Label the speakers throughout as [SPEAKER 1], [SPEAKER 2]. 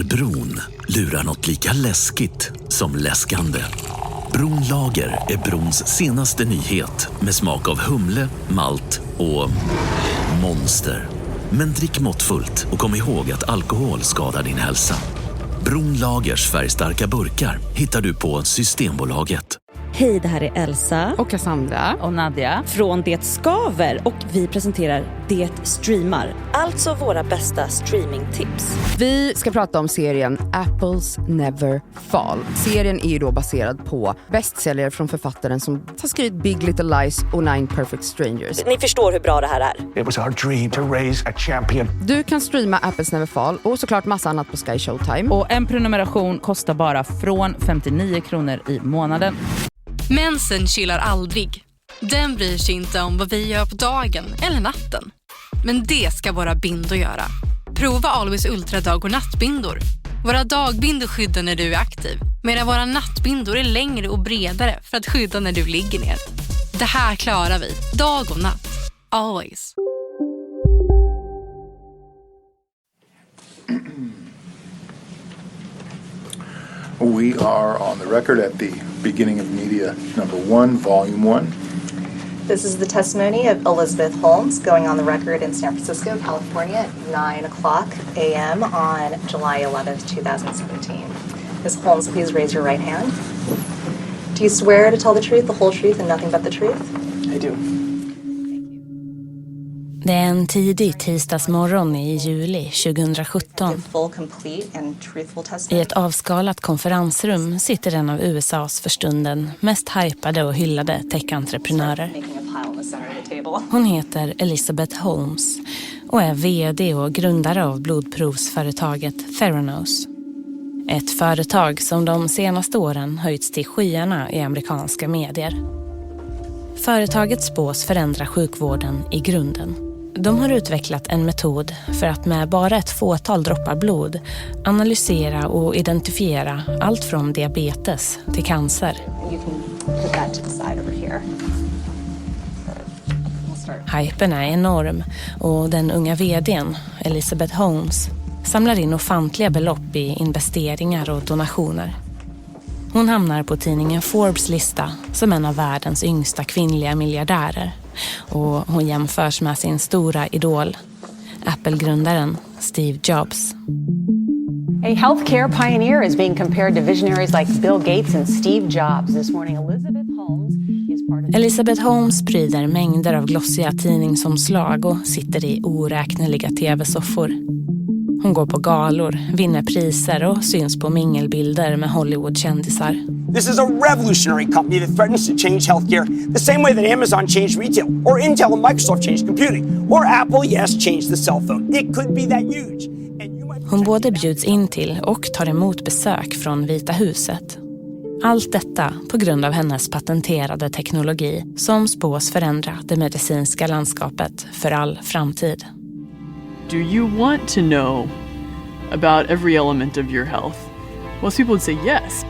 [SPEAKER 1] Över bron lurar något lika läskigt som läskande. Bronlager är brons senaste nyhet med smak av humle, malt och monster. Men drick måttfullt och kom ihåg att alkohol skadar din hälsa. Bronlagers färgstarka burkar hittar du på Systembolaget.
[SPEAKER 2] Hej, det här är Elsa
[SPEAKER 3] och Cassandra
[SPEAKER 4] och Nadia
[SPEAKER 2] från Det Skaver och vi presenterar Det Streamar. Alltså våra bästa streamingtips.
[SPEAKER 3] Vi ska prata om serien Apples Never Fall. Serien är ju då baserad på bestsäljare från författaren som har skrivit Big Little Lies och 9 Perfect Strangers.
[SPEAKER 2] Ni förstår hur bra det här är.
[SPEAKER 5] It was our dream to raise a champion.
[SPEAKER 3] Du kan streama Apples Never Fall och såklart massa annat på Sky Showtime.
[SPEAKER 4] Och en prenumeration kostar bara från 59 kronor i månaden.
[SPEAKER 6] Mensen chillar aldrig. Den bryr sig inte om vad vi gör på dagen eller natten. Men det ska våra bindor göra. Prova Always Ultra dag- och nattbindor. Våra dagbindor skyddar när du är aktiv, medan våra nattbindor är längre och bredare för att skydda när du ligger ner. Det här klarar vi, dag och natt. Always.
[SPEAKER 7] We are on the record at the beginning of media number 1, volume 1.
[SPEAKER 8] This is the testimony of Elizabeth Holmes going on the record in San Francisco, California at 9:00 a.m. on July 11th, 2017. Ms. Holmes, please raise your right hand. Do you swear to tell the truth, the whole truth, and nothing but the truth?
[SPEAKER 9] I do.
[SPEAKER 10] Det är en tidig tisdagsmorgon i juli 2017. I ett avskalat konferensrum sitter en av USAs för stunden mest hypade och hyllade tech-entreprenörer. Hon heter Elizabeth Holmes och är vd och grundare av blodprovsföretaget Theranos. Ett företag som de senaste åren höjts till skyarna i amerikanska medier. Företaget spås förändra sjukvården i grunden. De har utvecklat en metod för att med bara ett fåtal droppar blod analysera och identifiera allt från diabetes till cancer. Hypen är enorm och den unga vdn, Elizabeth Holmes, samlar in ofantliga belopp i investeringar och donationer. Hon hamnar på tidningen Forbes lista som en av världens yngsta kvinnliga miljardärer. Och hon jämförs med sin stora idol, Apple-grundaren Steve Jobs.
[SPEAKER 11] A healthcare pioneer is being compared to visionaries like Bill Gates and Steve Jobs. This morning,
[SPEAKER 10] Elizabeth Holmes sprider mängder av glossiga tidningsomslag och sitter i oräkneliga tv-soffor. Hon går på galor, vinner priser och syns på mingelbilder med Hollywood-kändisar.
[SPEAKER 9] This is a revolutionary company that threatens to change healthcare the same way that Amazon changed retail, or Intel and Microsoft changed computing, or Apple, yes, changed the cell phone. It could be that huge.
[SPEAKER 10] Hon både bjuds in till och tar emot besök från Vita huset. Allt detta på grund av hennes patenterade teknologi som spås förändra det medicinska landskapet för all framtid.
[SPEAKER 12] Do you want to know about every element of your health? Most people would say yes.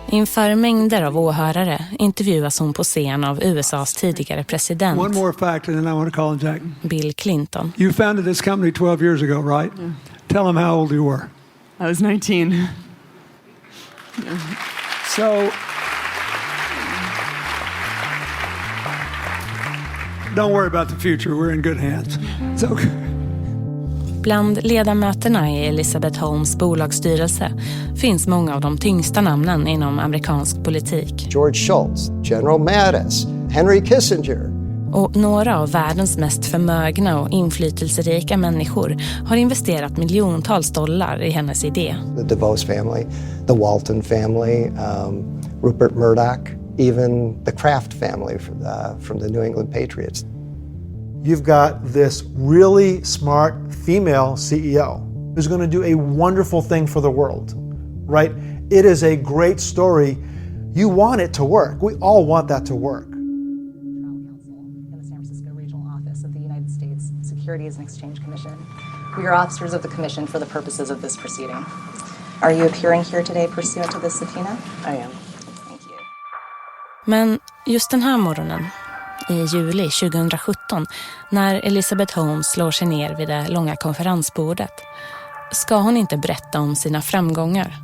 [SPEAKER 10] Inför mängder av åhörare intervjuas hon på scen av USAs tidigare president.
[SPEAKER 13] One more fact and then I want to call him Jack.
[SPEAKER 10] Bill Clinton.
[SPEAKER 13] You founded this company 12 years ago, right? Yeah. Tell him how old you were.
[SPEAKER 12] I was 19. Yeah.
[SPEAKER 13] So don't worry about the future. We're in good hands. It's okay.
[SPEAKER 10] Bland ledamöterna i Elizabeth Holmes bolagsstyrelse finns många av de tyngsta namnen inom amerikansk politik.
[SPEAKER 14] George Shultz, General Mattis, Henry Kissinger.
[SPEAKER 10] Och några av världens mest förmögna och inflytelserika människor har investerat miljontals dollar i hennes idé.
[SPEAKER 14] The DeVos family, the Walton family, Rupert Murdoch, even the Kraft family from the New England Patriots.
[SPEAKER 15] You've got this really smart female CEO who's going to do a wonderful thing for the world, right? It is a great story. You want it to work. We all want that to work.
[SPEAKER 8] In the San Francisco Regional Office of the United States Securities and Exchange Commission. We are officers of the Commission for the purposes of this proceeding. Are you appearing here today pursuant to this subpoena?
[SPEAKER 11] I am.
[SPEAKER 8] Thank you.
[SPEAKER 10] Men just den här morgonen, i juli 2017, när Elizabeth Holmes slår sig ner vid det långa konferensbordet, ska hon inte berätta om sina framgångar.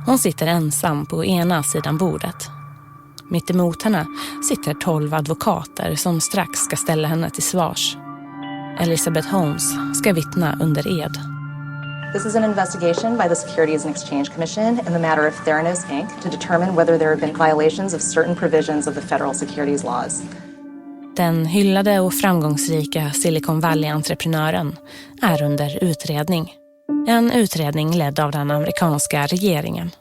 [SPEAKER 10] Hon sitter ensam på ena sidan bordet. Mitt emot henne sitter 12 advokater som strax ska ställa henne till svars. Elizabeth Holmes ska vittna under ed.
[SPEAKER 8] This is an investigation by the Securities and Exchange Commission in the matter of Theranos, Inc. to determine whether there have been violations of certain provisions of the federal securities laws.
[SPEAKER 10] Den hyllade och framgångsrika Silicon Valley-entreprenören är under utredning. En utredning ledd av den amerikanska regeringen.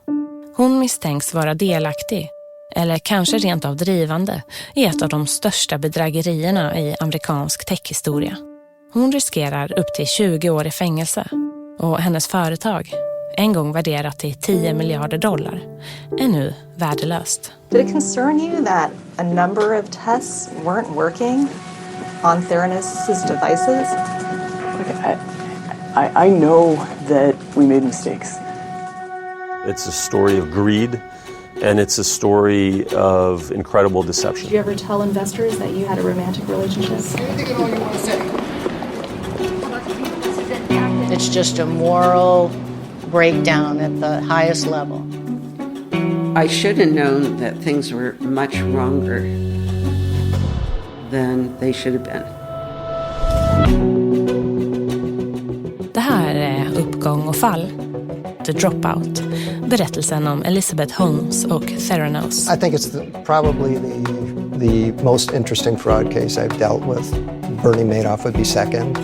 [SPEAKER 10] Hon misstänks vara delaktig, eller kanske rent av drivande, i ett av de största bedrägerierna i amerikansk techhistoria. Hon riskerar upp till 20 år i fängelse. Och hennes företag, en gång värderat till $10 miljarder, är nu värdelöst.
[SPEAKER 8] Did it concern you that a number of tests weren't working on Theranos' devices?
[SPEAKER 12] I know that we made mistakes.
[SPEAKER 16] It's a story of greed, and it's a story of incredible deception.
[SPEAKER 8] Did you ever tell investors that you had a romantic relationship?
[SPEAKER 17] It's just a moral breakdown at the highest level.
[SPEAKER 18] I should have known that things were much wronger than they should have been.
[SPEAKER 10] Det här är Uppgång och fall. The Dropout. Berättelsen om Elizabeth Holmes och Theranos.
[SPEAKER 14] I think it's probably the most interesting fraud case I've dealt with. Bernie Madoff would be second.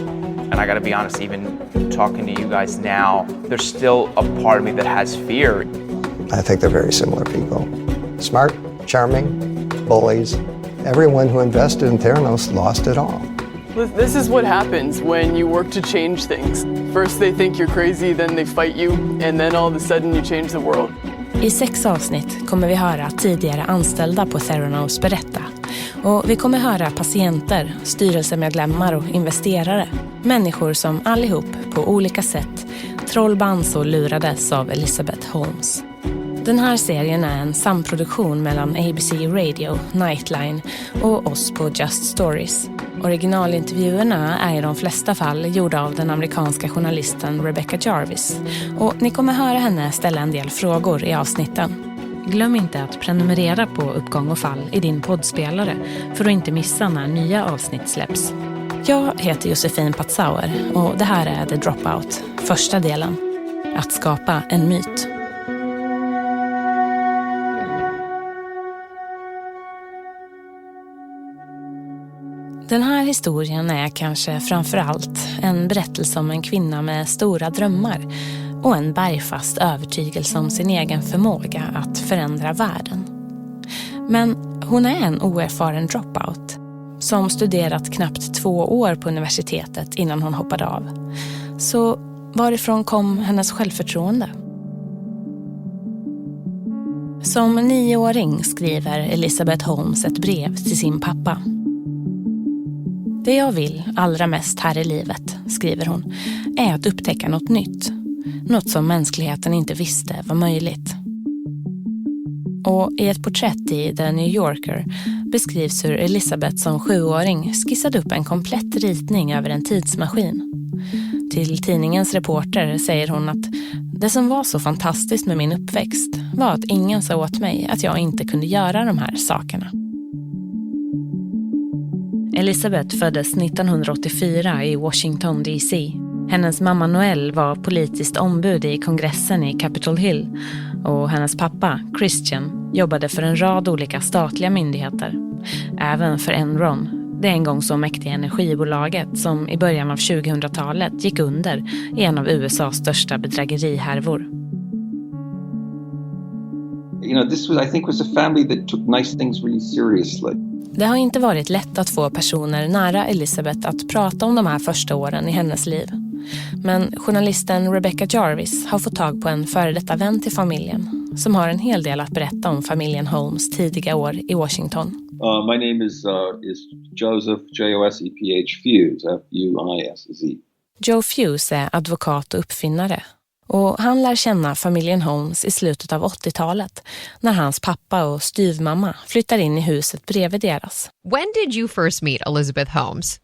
[SPEAKER 19] And I got to be honest, even talking to you guys now, there's still a part of me that has fear.
[SPEAKER 14] I think they're very similar people. Smart, charming, bullies. Everyone who invested in Theranos lost it all.
[SPEAKER 12] This is what happens when you work to change things. First they think you're crazy, then they fight you, and then all of a sudden you change the world.
[SPEAKER 10] I 6 avsnitt kommer vi höra tidigare anställda på Theranos berätta. Och vi kommer höra patienter, styrelsemedlemmar och investerare. Människor som allihop på olika sätt trollbands och lurades av Elizabeth Holmes. Den här serien är en samproduktion mellan ABC Radio, Nightline och oss på Just Stories. Originalintervjuerna är i de flesta fall gjorda av den amerikanska journalisten Rebecca Jarvis. Och ni kommer höra henne ställa en del frågor i avsnitten. Glöm inte att prenumerera på Uppgång och fall i din poddspelare för att inte missa när nya avsnitt släpps. Jag heter Josefin Patzauer och det här är The Dropout, första delen. Att skapa en myt. Den här historien är kanske framförallt en berättelse om en kvinna med stora drömmar och en bergfast övertygelse om sin egen förmåga att förändra världen. Men hon är en oerfaren dropout som studerat knappt 2 år på universitetet innan hon hoppade av. Så varifrån kom hennes självförtroende? Som 9-åring skriver Elizabeth Holmes ett brev till sin pappa. Det jag vill allra mest här i livet, skriver hon, är att upptäcka något nytt. Något som mänskligheten inte visste var möjligt. Och i ett porträtt i The New Yorker beskrivs hur Elizabeth som 7-åring skissade upp en komplett ritning över en tidsmaskin. Till tidningens reporter säger hon att det som var så fantastiskt med min uppväxt var att ingen sa åt mig att jag inte kunde göra de här sakerna. Elizabeth föddes 1984 i Washington DC. Hennes mamma Noel var politiskt ombud i kongressen i Capitol Hill och hennes pappa, Christian, jobbade för en rad olika statliga myndigheter. Även för Enron, det en gång så mäktiga energibolaget som i början av 2000-talet gick under i en av USAs största bedrägerihärvor.
[SPEAKER 20] You know, this was a family that took nice things really seriously.
[SPEAKER 10] Det har inte varit lätt att få personer nära Elizabeth att prata om de här första åren i hennes liv. Men journalisten Rebecca Jarvis har fått tag på en före detta vän till familjen som har en hel del att berätta om familjen Holmes tidiga år i Washington.
[SPEAKER 20] My name is Joseph, J-O-S-E-P-H, Fuse, F-U-I-S-Z.
[SPEAKER 10] Joe Fuse är advokat och uppfinnare. Och han lär känna familjen Holmes i slutet av 80-talet när hans pappa och styvmamma flyttar in i huset bredvid deras.
[SPEAKER 21] When did you first meet Elizabeth Holmes?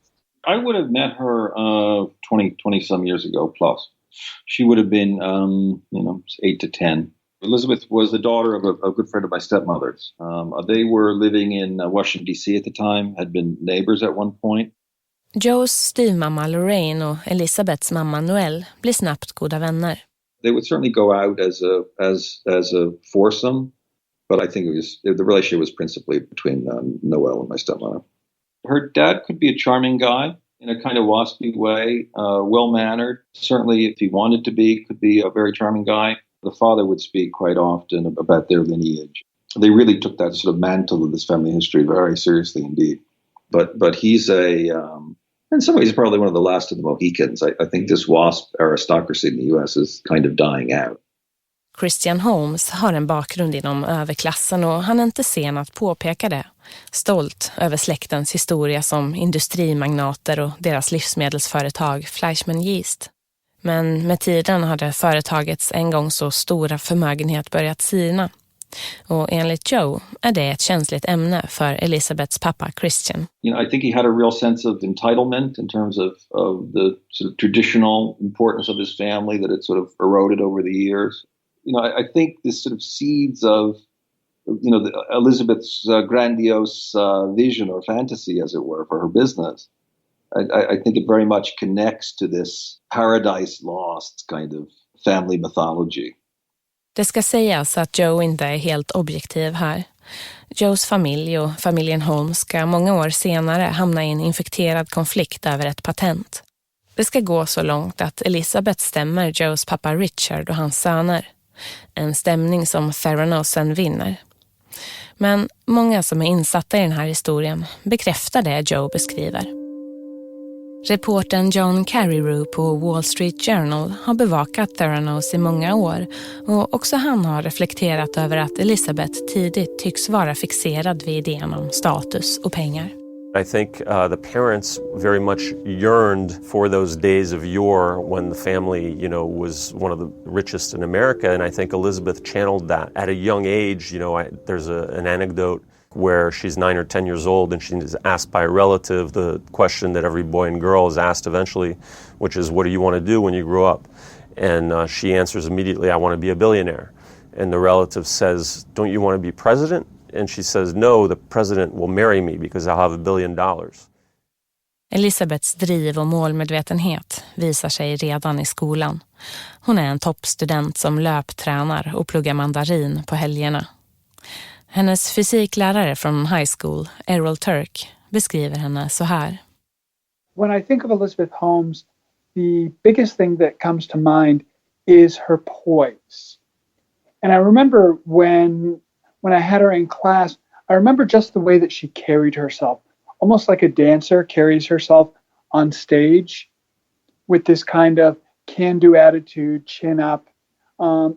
[SPEAKER 20] I would have met her 20 some years ago plus. She would have been, 8 to 10. Elizabeth was the daughter of a good friend of my stepmother's. They were living in Washington, D.C. at the time, had been neighbors at one point.
[SPEAKER 10] Joes styvmamma Lorraine och Elizabeths mamma Noelle blir snabbt goda vänner.
[SPEAKER 20] They would certainly go out as a foursome, but I think the relationship was principally between Noelle and my stepmother. Her dad could be a charming guy in a kind of waspy way, well-mannered. Certainly, if he wanted to be, could be a very charming guy. The father would speak quite often about their lineage. They really took that sort of mantle of this family history very seriously indeed. But he's in some ways, probably one of the last of the Mohicans. I think this WASP aristocracy in the US is kind of dying out.
[SPEAKER 10] Christian Holmes har en bakgrund inom överklassen och han är inte sen att påpeka det. Stolt över släktens historia som industrimagnater och deras livsmedelsföretag Fleischmann Yeast. Men med tiden hade företagets en gång så stora förmögenhet börjat sina. Och enligt Joe är det ett känsligt ämne för Elizabeths pappa Christian.
[SPEAKER 20] I think he had a real sense of entitlement in terms of the sort of traditional importance of his family that had sort of eroded over the years. I think this sort of seeds of, Elizabeth's grandiose vision or fantasy, as it were, for her business. I think it very much connects to this paradise lost kind of family mythology.
[SPEAKER 10] Det ska sägas att Joe inte är helt objektiv här. Joes familj och familjen Holmes ska många år senare hamna i en infekterad konflikt över ett patent. Det ska gå så långt att Elizabeth stämmer Joes pappa Richard och hans söner. En stämning som Theranos sen vinner. Men många som är insatta i den här historien bekräftar det Joe beskriver. Reportern John Carreyrou på Wall Street Journal har bevakat Theranos i många år och också han har reflekterat över att Elizabeth tidigt tycks vara fixerad vid idén om status och pengar.
[SPEAKER 16] I think the parents very much yearned for those days of yore when the family, was one of the richest in America, and I think Elizabeth channeled that at a young age. There's an anecdote where she's 9 or 10 years old and she's asked by a relative the question that every boy and girl is asked eventually, which is, what do you want to do when you grow up? And she answers immediately, I want to be a billionaire. And the relative says, don't you want to be president? And she says, no, the president will marry me because I'll have $1 billion.
[SPEAKER 10] Elizabeths driv och målmedvetenhet visar sig redan i skolan. Hon är en toppstudent som löptränar och pluggar mandarin på helgerna. Hennes fysiklärare från high school, Errol Turk, beskriver henne så här.
[SPEAKER 21] When I think of Elizabeth Holmes, the biggest thing that comes to mind is her poise. And I remember when I had her in class, I remember just the way that she carried herself, almost like a dancer carries herself on stage with this kind of can-do attitude, chin up.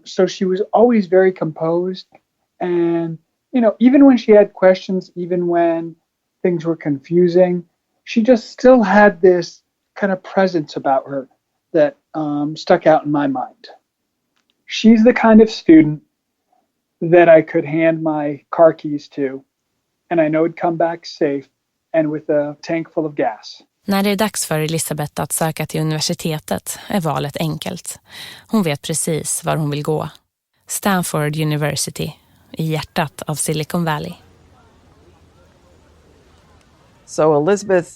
[SPEAKER 21] So she was always very composed. And, even when she had questions, even when things were confusing, she just still had this kind of presence about her that stuck out in my mind. She's the kind of student that I could hand my car keys to, and I know it'd come back safe and with a tank full of gas.
[SPEAKER 10] När det är dags för Elizabeth att söka till universitetet är valet enkelt. Hon vet precis var hon vill gå. Stanford University, i hjärtat av Silicon Valley.
[SPEAKER 22] So Elizabeth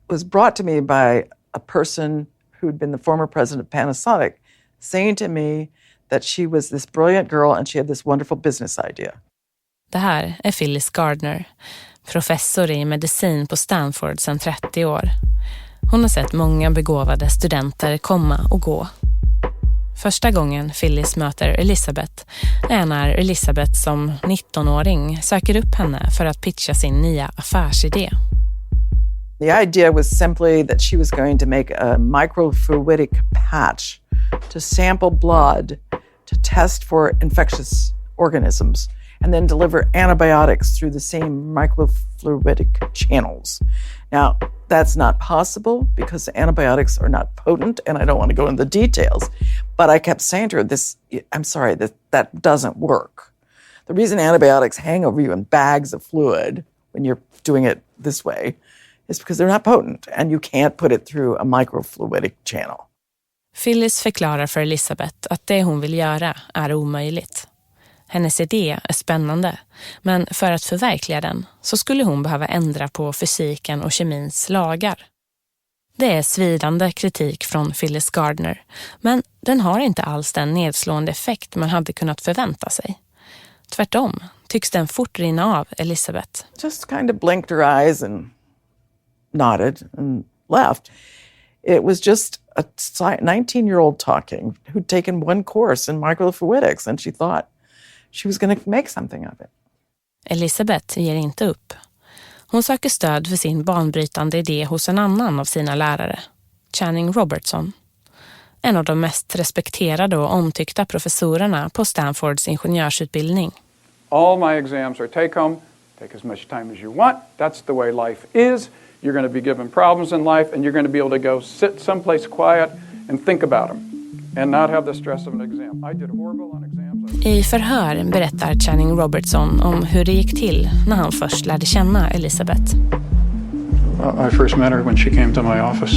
[SPEAKER 22] was brought to me by a person who'd been the former president of Panasonic, saying to me that she was this brilliant girl and she had this wonderful business idea.
[SPEAKER 10] Det här är Phyllis Gardner, professor i medicin på Stanford sedan 30 år. Hon har sett många begåvade studenter komma och gå. Första gången Phyllis möter Elizabeth är när Elizabeth som 19-åring söker upp henne för att pitcha sin nya affärsidé.
[SPEAKER 22] The idea was simply that she was going to make a microfluidic patch to sample blood to test for infectious organisms and then deliver antibiotics through the same microfluidic channels. Now, that's not possible because antibiotics are not potent, and I don't want to go into the details. But I kept saying to her, that doesn't work. The reason antibiotics hang over you in bags of fluid when you're doing it this way is because they're not potent, and you can't put it through a microfluidic channel.
[SPEAKER 10] Phyllis förklarar för Elizabeth att det hon vill göra är omöjligt. Hennes idé är spännande, men för att förverkliga den så skulle hon behöva ändra på fysiken och kemins lagar. Det är svidande kritik från Phyllis Gardner, men den har inte alls den nedslående effekt man hade kunnat förvänta sig. Tvärtom tycks den fort rinna av Elizabeth.
[SPEAKER 22] Just kind of blinked her eyes and nodded and left. It was just a 19-year-old talking who'd taken one course in microfluidics, and she thought she was going to make something of it.
[SPEAKER 10] Elizabeth ger inte upp. Hon söker stöd för sin banbrytande idé hos en annan av sina lärare, Channing Robertson. En av de mest respekterade och omtyckta professorerna på Stanfords ingenjörsutbildning.
[SPEAKER 1] All my exams are take-home. Take as much time as you want. That's the way life is. You're going to be given problems in life, and you're going to be able to go sit someplace quiet and think about them and not have the stress of an exam. I did horrible on exams.
[SPEAKER 10] I förhör berättar Channing Robertson om hur det gick till när han först lärde känna Elizabeth.
[SPEAKER 1] I first met her when she came to my office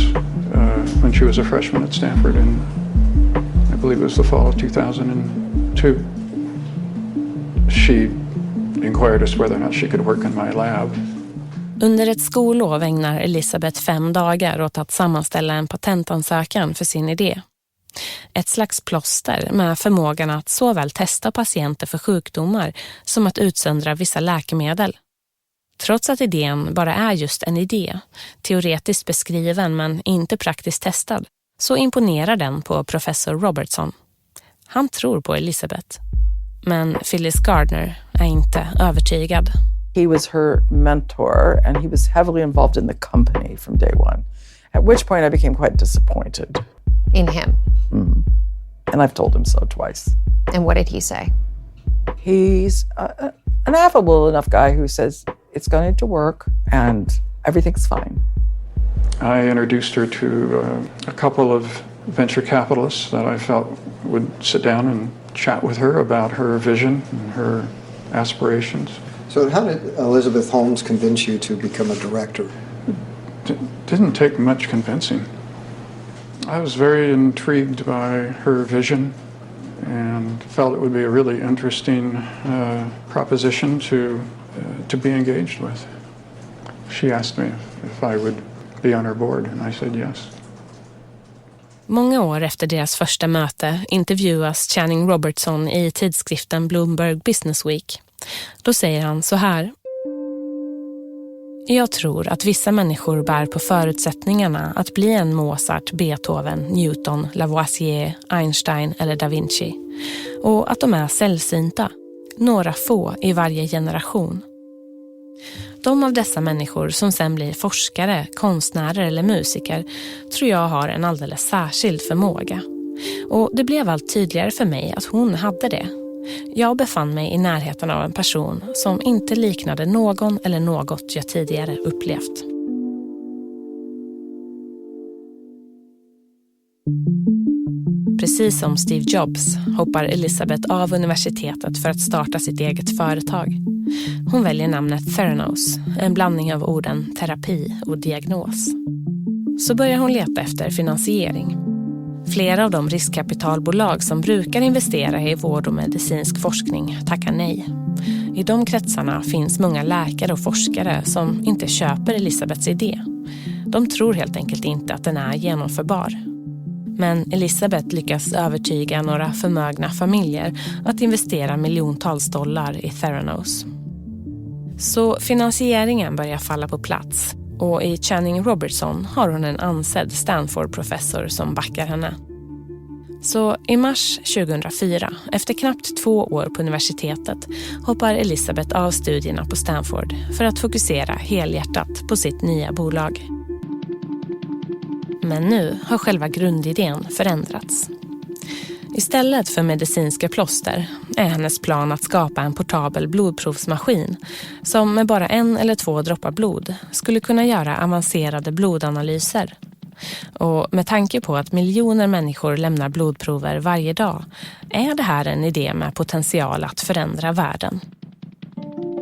[SPEAKER 1] when she was a freshman at Stanford in, I believe it was the fall of 2002. She inquired as whether or not she could work in my lab.
[SPEAKER 10] Under ett skollov ägnar Elizabeth 5 dagar åt att sammanställa en patentansökan för sin idé. Ett slags plåster med förmågan att såväl testa patienter för sjukdomar som att utsöndra vissa läkemedel. Trots att idén bara är just en idé, teoretiskt beskriven men inte praktiskt testad, så imponerar den på professor Robertson. Han tror på Elizabeth. Men Phyllis Gardner är inte övertygad.
[SPEAKER 22] He was her mentor, and he was heavily involved in the company from day one, at which point I became quite disappointed.
[SPEAKER 2] In him?
[SPEAKER 22] Mm. And I've told him so twice.
[SPEAKER 2] And what did he say?
[SPEAKER 22] He's an affable enough guy who says it's going to work and everything's fine.
[SPEAKER 1] I introduced her to a couple of venture capitalists that I felt would sit down and chat with her about her vision and her aspirations.
[SPEAKER 14] So how did Elizabeth Holmes convince you to become a director?
[SPEAKER 1] It didn't take much convincing. I was very intrigued by her vision and felt it would be a really interesting proposition to be engaged with. She asked me if I would be on her board, and I said yes.
[SPEAKER 10] Många år efter deras första möte intervjuas Channing Robertson i tidskriften Bloomberg Business Week. Då säger han så här: Jag tror att vissa människor bär på förutsättningarna att bli en Mozart, Beethoven, Newton, Lavoisier, Einstein eller Da Vinci. Och att de är sällsynta, några få i varje generation. De av dessa människor som sen blir forskare, konstnärer eller musiker tror jag har en alldeles särskild förmåga. Och det blev allt tydligare för mig att hon hade det. Jag befann mig i närheten av en person som inte liknade någon eller något jag tidigare upplevt. Precis som Steve Jobs hoppar Elizabeth av universitetet för att starta sitt eget företag. Hon väljer namnet Theranos, en blandning av orden terapi och diagnos. Så börjar hon leta efter finansiering. Flera av de riskkapitalbolag som brukar investera i vård och medicinsk forskning tackar nej. I de kretsarna finns många läkare och forskare som inte köper Elizabeths idé. De tror helt enkelt inte att den är genomförbar. Men Elizabeth lyckas övertyga några förmögna familjer att investera miljontals dollar i Theranos. Så finansieringen börjar falla på plats. Och i Channing Robertson har hon en ansedd Stanford-professor som backar henne. Så i mars 2004, efter knappt 2 år på universitetet, hoppar Elizabeth av studierna på Stanford för att fokusera helhjärtat på sitt nya bolag. Men nu har själva grundidén förändrats. Istället för medicinska plåster är hennes plan att skapa en portabel blodprovsmaskin som med bara 1 eller 2 droppar blod skulle kunna göra avancerade blodanalyser. Och med tanke på att miljoner människor lämnar blodprover varje dag är det här en idé med potential att förändra världen.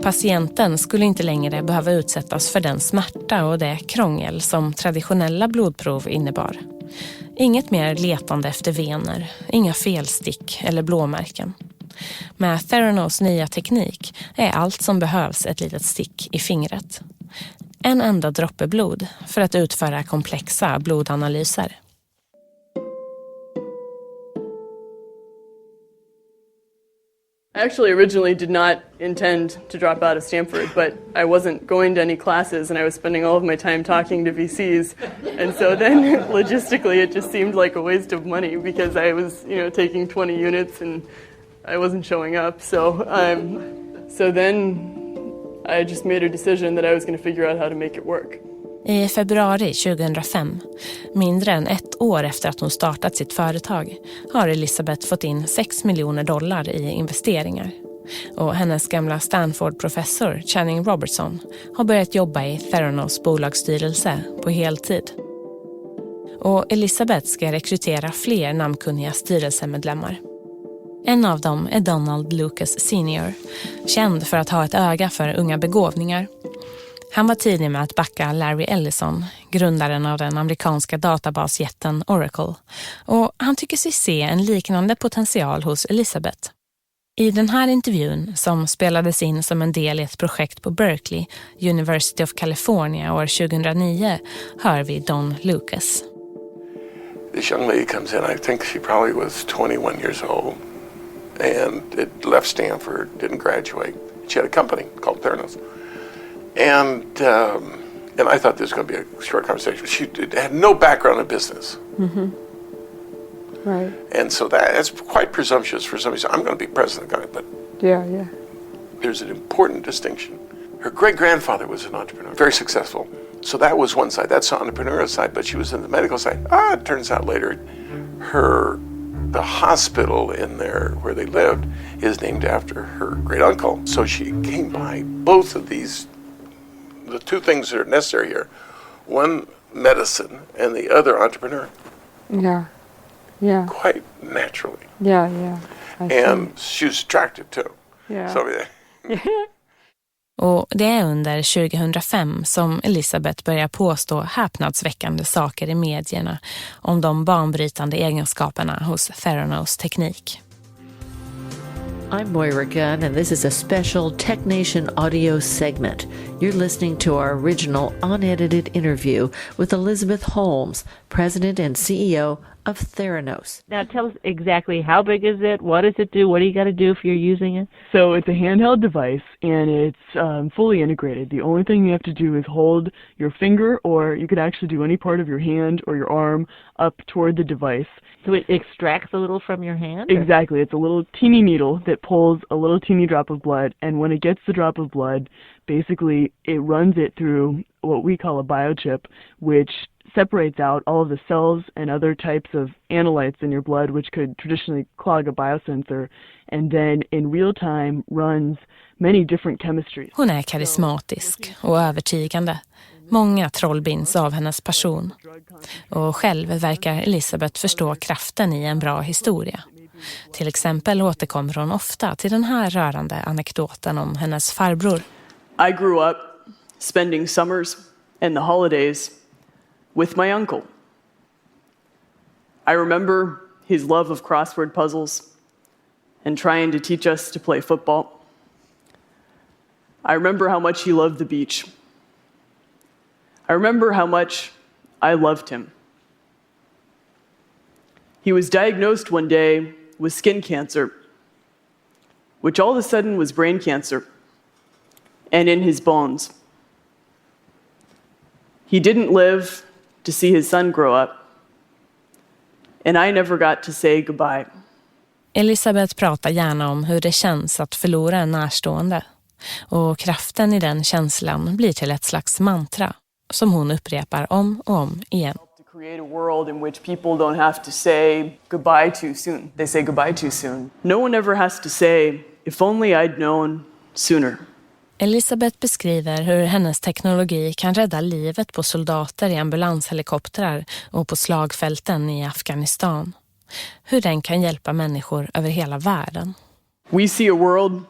[SPEAKER 10] Patienten skulle inte längre behöva utsättas för den smärta och det krångel som traditionella blodprov innebar. Inget mer letande efter vener, inga felstick eller blåmärken. Med Theranos nya teknik är allt som behövs ett litet stick i fingret. En enda droppe blod för att utföra komplexa blodanalyser.
[SPEAKER 12] I actually originally did not intend to drop out of Stanford, but I wasn't going to any classes and I was spending all of my time talking to VCs. And so then logistically it just seemed like a waste of money because I was, taking 20 units and I wasn't showing up. So then I just made a decision that I was going to figure out how to make it work.
[SPEAKER 10] I februari 2005, mindre än ett år efter att hon startat sitt företag, har Elizabeth fått in $6 miljoner i investeringar. Och hennes gamla Stanford-professor Channing Robertson har börjat jobba i Theranos bolagsstyrelse på heltid. Och Elizabeth ska rekrytera fler namnkunniga styrelsemedlemmar. En av dem är Donald Lucas Senior, känd för att ha ett öga för unga begåvningar. Han var tidig med att backa Larry Ellison, grundaren av den amerikanska databasjätten Oracle. Och han tycker sig se en liknande potential hos Elizabeth. I den här intervjun, som spelades in som en del i ett projekt på Berkeley, University of California år 2009, hör vi Don Lucas.
[SPEAKER 3] This young lady comes in, I think she probably was 21 years old and it left Stanford, didn't graduate. She had a company called Theranos. And I thought this was going to be a short conversation. She had no background in business.
[SPEAKER 12] Mm-hmm. Right.
[SPEAKER 3] And so that's quite presumptuous for somebody to say, I'm going to be president, but
[SPEAKER 12] Yeah.
[SPEAKER 3] there's an important distinction. Her great-grandfather was an entrepreneur, very successful. So that was one side. That's the entrepreneurial side, but she was in the medical side. It turns out later the hospital in there where they lived is named after her great-uncle. So she came by both of these, the two things that are necessary here. One, medicine, and the other, entrepreneur.
[SPEAKER 12] Yeah.
[SPEAKER 3] Quite naturally.
[SPEAKER 12] Yeah.
[SPEAKER 3] And she was attractive too.
[SPEAKER 12] Yeah.
[SPEAKER 3] So,
[SPEAKER 10] Och det är under 2005 som Elizabeth börjar påstå häpnadsväckande saker i medierna om de banbrytande egenskaperna hos Theranos teknik.
[SPEAKER 5] I'm Moira Gunn, and this is a special Tech Nation audio segment. You're listening to our original unedited interview with Elizabeth Holmes, President and CEO of Theranos.
[SPEAKER 23] Now tell us exactly how big is it? What does it do? What do you got to do if you're using it?
[SPEAKER 12] So it's a handheld device and it's fully integrated. The only thing you have to do is hold your finger, or you could actually do any part of your hand or your arm up toward the device.
[SPEAKER 23] So it extracts a little from your hand?
[SPEAKER 12] Exactly. It's a little teeny needle that pulls a little teeny drop of blood, and when it gets the drop of blood, basically it runs it through what we call a biochip, which separates out all of the cells and other types of analytes in your blood, which could traditionally clog a biosensor, and then in real time runs many different chemistries.
[SPEAKER 10] Hon är karismatisk och övertygande. Många trollbinds av hennes person. Och själv verkar Elizabeth förstå kraften i en bra historia. Till exempel återkommer hon ofta till den här rörande anekdoten om hennes farbror.
[SPEAKER 12] I grew up spending summers and the holidays with my uncle. I remember his love of crossword puzzles and trying to teach us to play football. I remember how much he loved the beach. I remember how much I loved him. He was diagnosed one day with skin cancer, which all of a sudden was brain cancer, and in his bones. He didn't live to see his son grow up, and I never got to say goodbye.
[SPEAKER 10] Elizabeth pratar gärna om hur det känns att förlora en närstående, och kraften i den känslan blir till ett slags mantra som hon upprepar om och om igen.
[SPEAKER 12] To create a world in which people don't have to say goodbye too soon. They say goodbye too soon. No one ever has to say, if only I'd known sooner.
[SPEAKER 10] Elizabeth beskriver hur hennes teknologi kan rädda livet på soldater i ambulanshelikoptrar och på slagfälten i Afghanistan. Hur den kan hjälpa människor över hela världen.
[SPEAKER 12] We see a world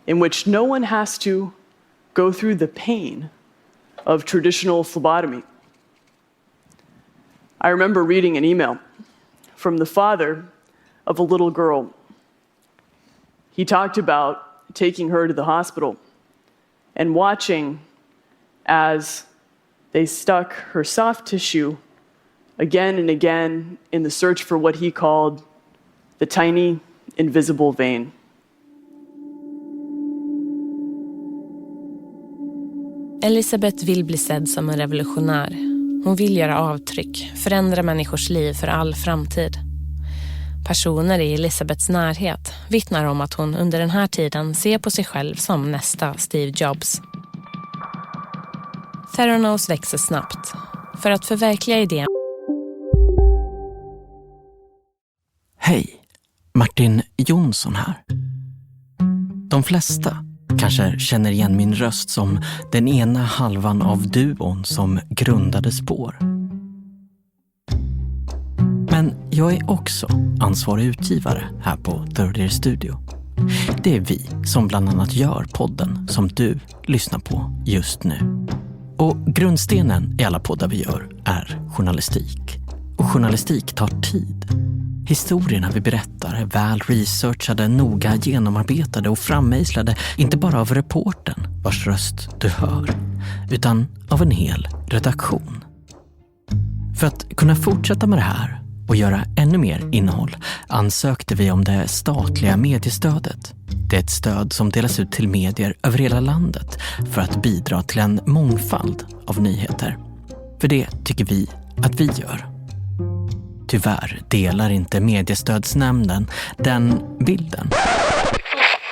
[SPEAKER 12] in which no one has to go through the pain of traditional phlebotomy. I remember reading an email from the father of a little girl. He talked about taking her to the hospital and watching as they stuck her soft tissue again and again in the search for what he called the tiny, invisible vein.
[SPEAKER 10] Elizabeth vill bli sedd som en revolutionär. Hon vill göra avtryck, förändra människors liv för all framtid. Personer i Elizabeths närhet vittnar om att hon under den här tiden ser på sig själv som nästa Steve Jobs. Theranos växer snabbt. För att förverkliga idén.
[SPEAKER 4] Hej, Martin Jonsson här. De flesta kanske känner igen min röst som den ena halvan av duon som grundade Spår. Men jag är också ansvarig utgivare här på Third Ear Studio. Det är vi som bland annat gör podden som du lyssnar på just nu. Och grundstenen i alla poddar vi gör är journalistik. Och journalistik tar tid. Historierna vi berättar är väl researchade, noga genomarbetade och frammejslade inte bara av reportern vars röst du hör, utan av en hel redaktion. För att kunna fortsätta med det här och göra ännu mer innehåll ansökte vi om det statliga mediestödet. Det är ett stöd som delas ut till medier över hela landet för att bidra till en mångfald av nyheter. För det tycker vi att vi gör. Tyvärr delar inte mediestödsnämnden den bilden.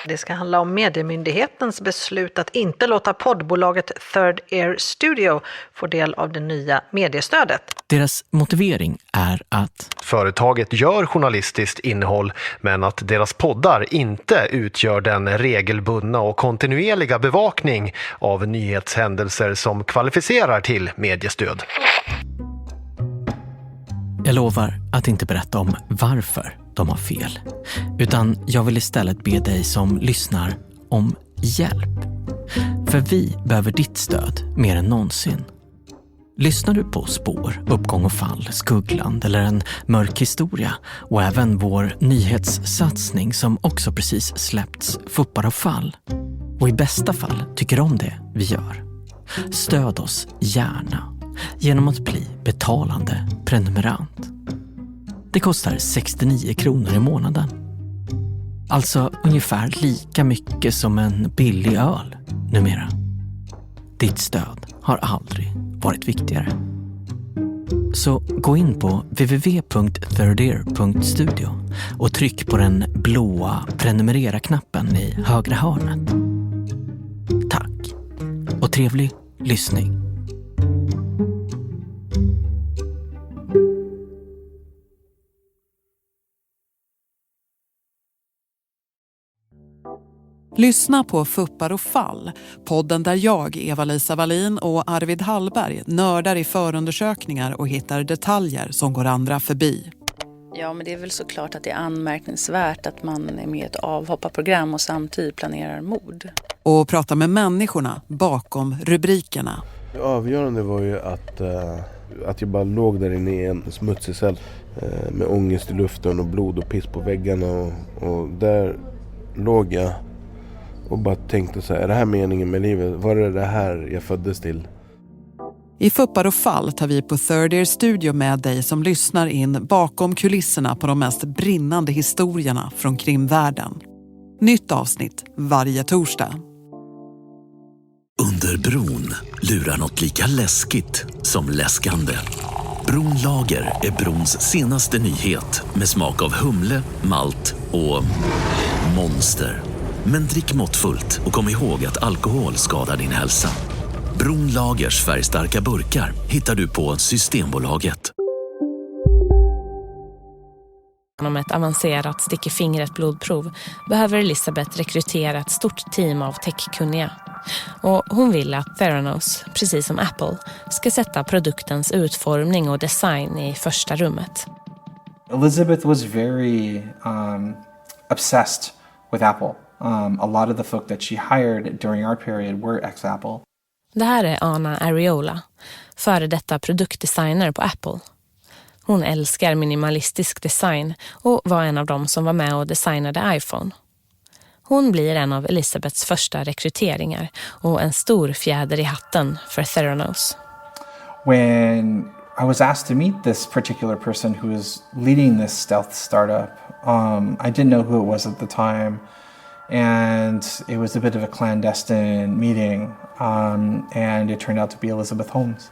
[SPEAKER 6] Det ska handla om Mediemyndighetens beslut att inte låta poddbolaget Third Ear Studio få del av det nya mediestödet.
[SPEAKER 4] Deras motivering är att
[SPEAKER 7] företaget gör journalistiskt innehåll men att deras poddar inte utgör den regelbundna och kontinuerliga bevakning av nyhetshändelser som kvalificerar till mediestöd.
[SPEAKER 4] Jag lovar att inte berätta om varför de har fel. Utan jag vill istället be dig som lyssnar om hjälp. För vi behöver ditt stöd mer än någonsin. Lyssnar du på Spår, Uppgång och fall, Skuggland eller En mörk historia och även vår nyhetssatsning som också precis släppts, Hoppar och fall, och i bästa fall tycker om det vi gör, stöd oss gärna genom att bli betalande prenumerant. Det kostar 69 kronor i månaden. Alltså ungefär lika mycket som en billig öl numera. Ditt stöd har aldrig varit viktigare. Så gå in på www.thirdear.studio och tryck på den blåa prenumerera-knappen i högra hörnet. Tack och trevlig lyssning.
[SPEAKER 24] Lyssna på Hoppar och fall, podden där jag, Eva-Lisa Wallin och Arvid Hallberg nördar i förundersökningar och hittar detaljer som går andra förbi.
[SPEAKER 10] Ja, men det är väl såklart att det är anmärkningsvärt att man är med i ett avhopparprogram och samtidigt planerar mord.
[SPEAKER 24] Och prata med människorna bakom rubrikerna.
[SPEAKER 25] Det avgörande var ju att jag bara låg där inne i en smutsig cell med ångest i luften och blod och piss på väggarna och där låg jag och bara tänkte så här, är det här meningen med livet? Var det här jag föddes till?
[SPEAKER 24] I Hoppar och fall tar vi på Third Ear Studio med dig som lyssnar in bakom kulisserna på de mest brinnande historierna från krimvärlden. Nytt avsnitt varje torsdag.
[SPEAKER 26] Under bron lurar något lika läskigt som läskande. Bron Lager är brons senaste nyhet med smak av humle, malt och monster. Men drick måttfullt och kom ihåg att alkohol skadar din hälsa. Bron Lagers färgstarka burkar hittar du på Systembolaget.
[SPEAKER 10] Om ett avancerat stick i fingret blodprov behöver Elizabeth rekrytera ett stort team av tech-kunniga. Och hon vill att Theranos, precis som Apple, ska sätta produktens utformning och design i första rummet.
[SPEAKER 27] Elizabeth was very obsessed with Apple. A lot of the folk that she hired during our period were ex-Apple.
[SPEAKER 10] Det här är Anna Ariola, före detta produktdesigner på Apple. Hon älskar minimalistisk design och var en av dem som var med och designade iPhone. Hon blir en av Elizabeths första rekryteringar och en stor fjäder i hatten för Theranos.
[SPEAKER 27] When I was asked to meet this particular person who was leading this stealth startup, I didn't know who it was at the time, and it was a bit of a clandestine meeting, and it turned out to be Elizabeth Holmes.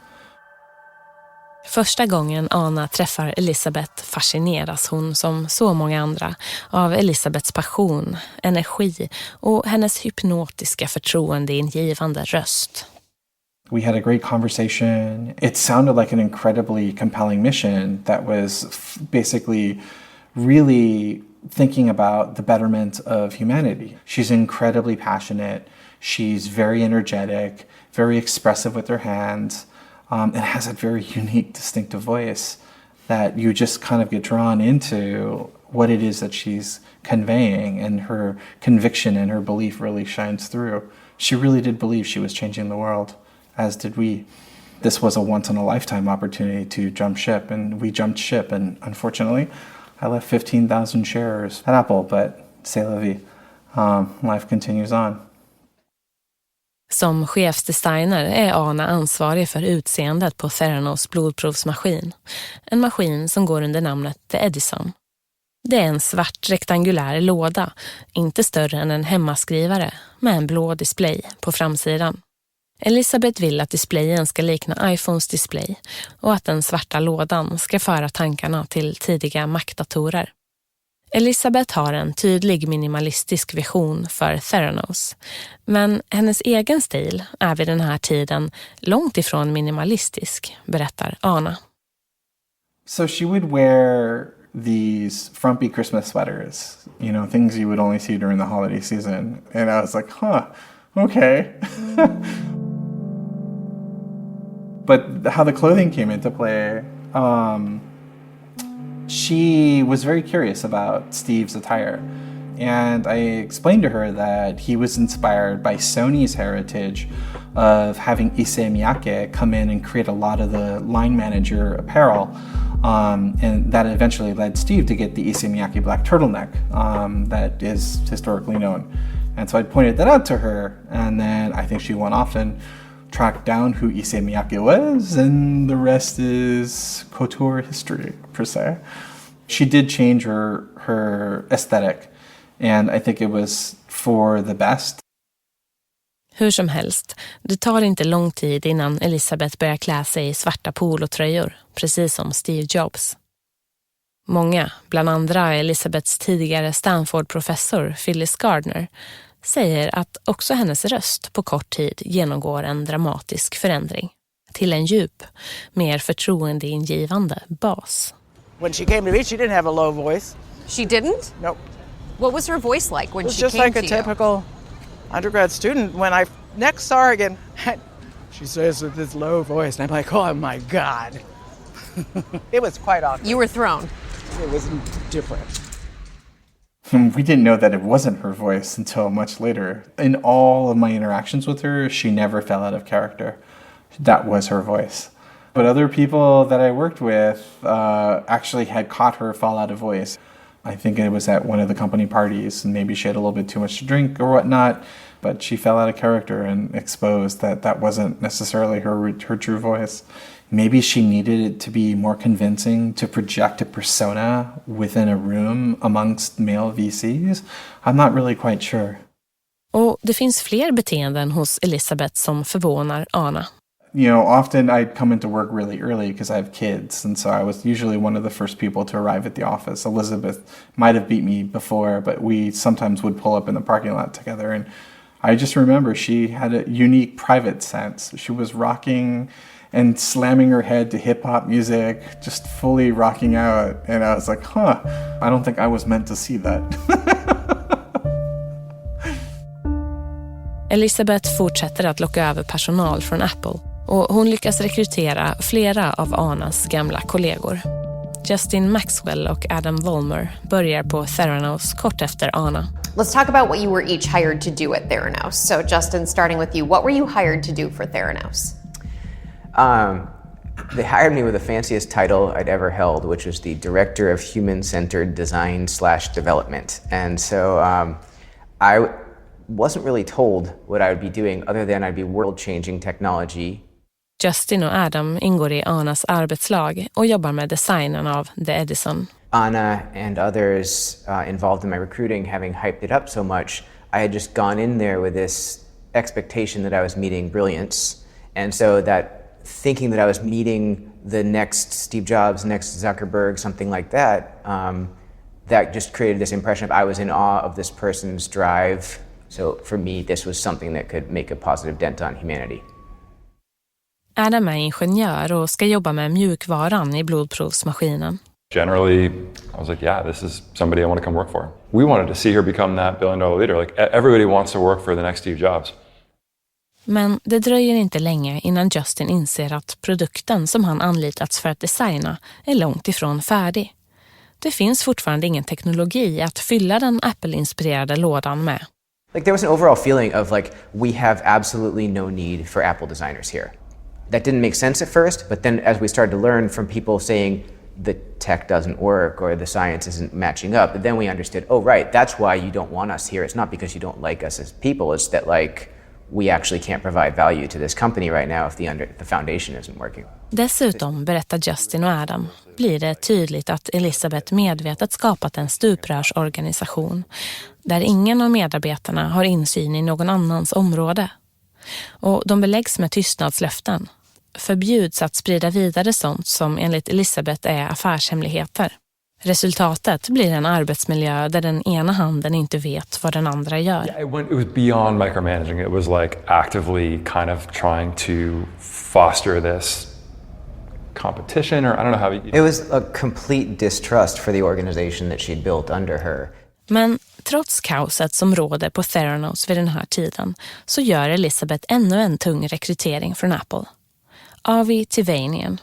[SPEAKER 10] Första gången Anna träffar Elizabeth fascineras hon som så många andra av Elizabeths passion, energi och hennes hypnotiska förtroendeingivande röst.
[SPEAKER 27] We had a great conversation. It sounded like an incredibly compelling mission that was basically really thinking about the betterment of humanity. She's incredibly passionate. She's very energetic, very expressive with her hands, and has a very unique, distinctive voice that you just kind of get drawn into what it is that she's conveying, and her conviction and her belief really shines through. She really did believe she was changing the world, as did we. This was a once-in-a-lifetime opportunity to jump ship, and we jumped ship, and unfortunately, I left 15,000 shares at Apple, but c'est la vie. Life continues on.
[SPEAKER 10] Som chefsdesigner är Anna ansvarig för utseendet på Theranos blodprovsmaskin. En maskin som går under namnet The Edison. Det är en svart rektangulär låda, inte större än en hemmaskrivare, med en blå display på framsidan. Elizabeth vill att displayen ska likna iPhones display och att den svarta lådan ska föra tankarna till tidiga Mac-datorer. Elizabeth har en tydlig minimalistisk vision för Theranos, men hennes egen stil är vid den här tiden långt ifrån minimalistisk, berättar Anna.
[SPEAKER 27] So she would wear these frumpy Christmas sweaters, you know, things you would only see during the holiday season. And I was like, okay. But how the clothing came into play, she was very curious about Steve's attire. And I explained to her that he was inspired by Sony's heritage of having Issey Miyake come in and create a lot of the line manager apparel. And that eventually led Steve to get the Issey Miyake black turtleneck that is historically known. And so I pointed that out to her, and then I think she went off and tracked down who Issey Miyake was, and the rest is couture history, per se. She did change her aesthetic, and I think it was for the best.
[SPEAKER 10] Hur som helst, det tar inte lång tid innan Elizabeth börjar klä sig i svarta polotröjor, precis som Steve Jobs. Många, bland andra Elizabeths tidigare Stanford-professor Phyllis Gardner, säger att också hennes röst på kort tid genomgår en dramatisk förändring till en djup, mer förtroendeingivande bas.
[SPEAKER 8] When she came to me, she didn't have a low voice.
[SPEAKER 2] She didn't?
[SPEAKER 8] Nope.
[SPEAKER 2] What was her voice like when she came to you?
[SPEAKER 8] It was just like a typical undergrad student. When I next saw her again, she says with this low voice, and I'm like, oh my God. It was quite awkward.
[SPEAKER 2] You were thrown.
[SPEAKER 8] It was different.
[SPEAKER 27] We didn't know that it wasn't her voice until much later. In all of my interactions with her, she never fell out of character. That was her voice. But other people that I worked with actually had caught her fall out of voice. I think it was at one of the company parties, and maybe she had a little bit too much to drink or whatnot, but she fell out of character and exposed that that wasn't necessarily her true voice. Maybe she needed it to be more convincing to project a persona within a room amongst male VCs. I'm not really quite sure.
[SPEAKER 10] Och det finns fler beteenden hos Elizabeth som förvånar Anna.
[SPEAKER 27] You know, often I'd come into work really early because I have kids, and so I was usually one of the first people to arrive at the office. Elizabeth might have beat me before, but we sometimes would pull up in the parking lot together, and I just remember she had a unique private sense. She was rocking and slamming her head to hip-hop music, just fully rocking out, and I was like, I don't think I was meant to see that.
[SPEAKER 10] Elizabeth fortsätter att locka över personal från Apple och hon lyckas rekrytera flera av Annas gamla kollegor. Justin Maxwell och Adam Vollmer börjar på Theranos kort efter Anna.
[SPEAKER 2] Let's talk about what you were each hired to do at Theranos. So Justin, starting with you, what were you hired to do for Theranos?
[SPEAKER 9] They hired me with the fanciest title I'd ever held, which was the Director of Human-Centered Design/Development. And so I wasn't really told what I would be doing other than I'd be world-changing technology.
[SPEAKER 10] Justin och Adam ingår i Annas arbetslag och jobbar med designen av The Edison.
[SPEAKER 9] Anna and others involved in my recruiting having hyped it up so much, I had just gone in there with this expectation that I was meeting brilliance. And so that thinking that I was meeting the next Steve Jobs, next Zuckerberg, something like that, that just created this impression of I was in awe of this person's drive. So for me, this was something that could make a positive dent on humanity.
[SPEAKER 10] Adam är ingenjör och ska jobba med mjukvaran i blodprovsmaskinen.
[SPEAKER 11] Generally, I was like, yeah, this is somebody I want to come work for. We wanted to see her become that billion-dollar leader. Like everybody wants to work for the next Steve Jobs.
[SPEAKER 10] Men det dröjer inte länge innan Justin inser att produkten som han anlitats för att designa är långt ifrån färdig. Det finns fortfarande ingen teknologi att fylla den Apple-inspirerade lådan med.
[SPEAKER 9] Like there was an overall feeling of like, we have absolutely no need for Apple designers here. That didn't make sense at first, but then as we started to learn from people saying the tech doesn't work or the science isn't matching up, then we understood, oh right, that's why you don't want us here. It's not because you don't like us as people, it's that like we actually can't provide value to this company right now if the foundation isn't working.
[SPEAKER 10] Dessutom, berättar Justin och Adam, blir det tydligt att Elizabeth medvetet skapat en stuprörsorganisation där ingen av medarbetarna har insyn i någon annans område. Och de beläggs med tystnadslöften, förbjuds att sprida vidare sånt som enligt Elizabeth är affärshemligheter. Resultatet blir en arbetsmiljö där den ena handen inte vet vad den andra gör.
[SPEAKER 11] Yeah, it was beyond micromanaging. It was like actively kind of trying to foster this competition, or I don't know how you...
[SPEAKER 9] It was a complete distrust for the organization that she'd built under her.
[SPEAKER 10] Men trots kaoset som råder på Theranos vid den här tiden så gör Elizabeth ännu en tung rekrytering från Apple. Avi Tivanian.